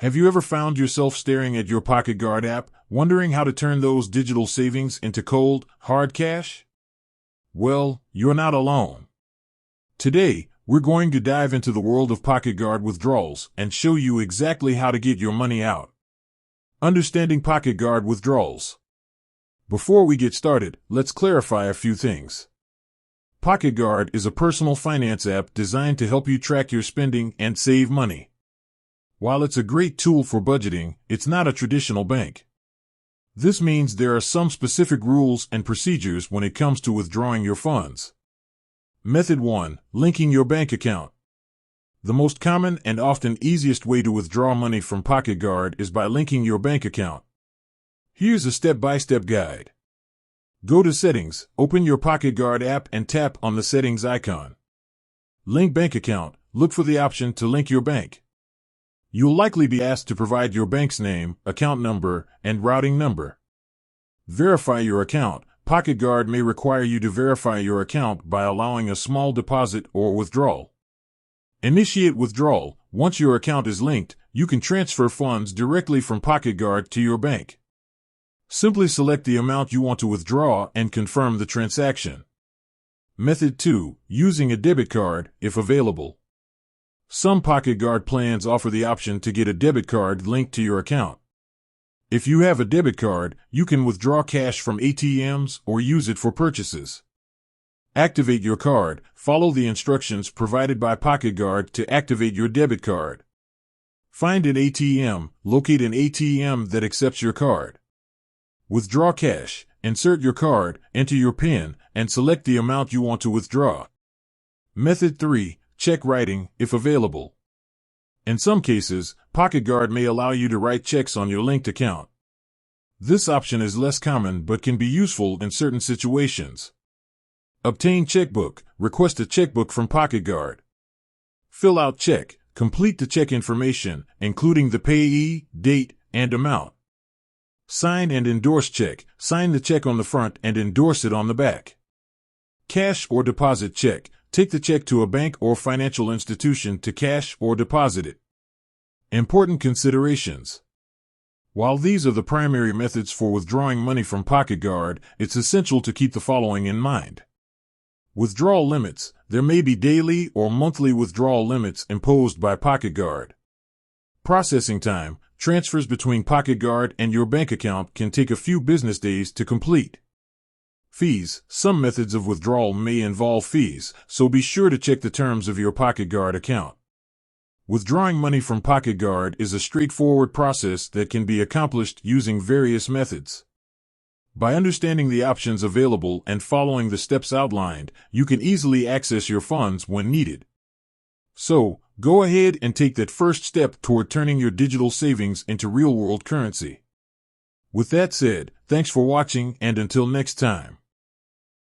Have you ever found yourself staring at your Pocketguard app, wondering how to turn those digital savings into cold, hard cash? Well, you're not alone. Today, we're going to dive into the world of Pocketguard withdrawals and show you exactly how to get your money out. Understanding Pocketguard withdrawals. Before we get started, let's clarify a few things. Pocketguard is a personal finance app designed to help you track your spending and save money. While it's a great tool for budgeting, it's not a traditional bank. This means there are some specific rules and procedures when it comes to withdrawing your funds. Method 1. Linking your bank account. The most common and often easiest way to withdraw money from Pocketguard is by linking your bank account. Here's a step-by-step guide. Go to Settings, open your Pocketguard app and tap on the Settings icon. Link Bank Account. Look for the option to link your bank. You'll likely be asked to provide your bank's name, account number, and routing number. Verify your account. Pocketguard may require you to verify your account by allowing a small deposit or withdrawal. Initiate withdrawal. Once your account is linked, you can transfer funds directly from Pocketguard to your bank. Simply select the amount you want to withdraw and confirm the transaction. Method 2. Using a debit card, if available. Some Pocketguard plans offer the option to get a debit card linked to your account. If you have a debit card, you can withdraw cash from ATMs or use it for purchases. Activate your card. Follow the instructions provided by Pocketguard to activate your debit card. Find an ATM. Locate an ATM that accepts your card. Withdraw cash. Insert your card, enter your PIN, and select the amount you want to withdraw. Method 3. Check writing, if available. In some cases, Pocketguard may allow you to write checks on your linked account. This option is less common but can be useful in certain situations. Obtain checkbook. Request a checkbook from Pocketguard. Fill out check. Complete the check information, including the payee, date, and amount. Sign and endorse check. Sign the check on the front and endorse it on the back. Cash or deposit check. Take the check to a bank or financial institution to cash or deposit it. Important considerations. While these are the primary methods for withdrawing money from Pocketguard, it's essential to keep the following in mind. Withdrawal limits. There may be daily or monthly withdrawal limits imposed by Pocketguard. Processing time. Transfers between Pocketguard and your bank account can take a few business days to complete. Fees. Some methods of withdrawal may involve fees, so be sure to check the terms of your Pocketguard account. Withdrawing money from Pocketguard is a straightforward process that can be accomplished using various methods. By understanding the options available and following the steps outlined, you can easily access your funds when needed. So, go ahead and take that first step toward turning your digital savings into real-world currency. With that said, thanks for watching and until next time.